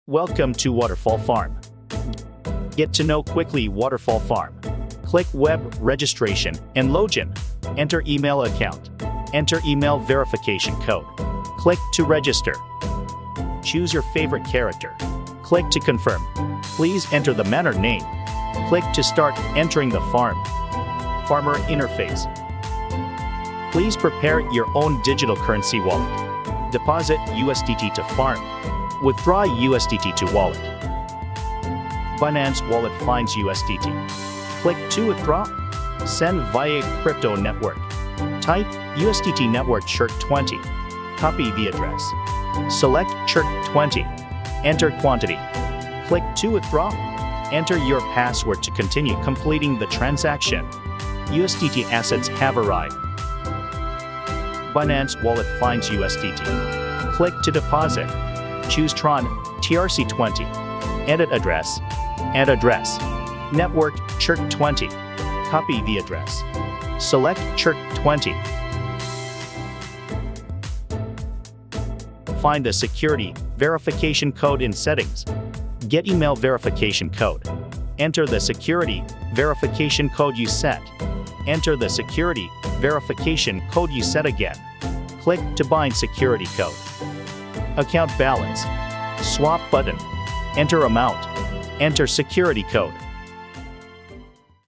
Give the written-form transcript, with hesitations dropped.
Welcome to Waterfall Farm. Get to know quickly Waterfall Farm. Click web registration and login. Enter email account. Enter email verification code. Click to register. Choose your favorite character. Click to confirm. Please enter the manor name. Click to start entering the farm. Farmer interface. Please prepare your own digital currency wallet. Deposit USDT to farm. Withdraw USDT to wallet. Binance Wallet finds USDT. Click to withdraw. Send via crypto network. Type USDT network CHIRC20. Copy the address. Select CHIRC20. Enter quantity. Click to withdraw. Enter your password to continue completing the transaction. USDT assets have arrived. Binance Wallet finds USDT. Click to deposit. Choose Tron TRC20. Edit address. Add address. Network CHIRC20. Copy the address. Select CHIRC20. Find the security verification code in settings. Get email verification code. Enter the security verification code you set. Enter the security verification code you set again. Click to bind security code. Account balance. Swap button. Enter amount. Enter security code.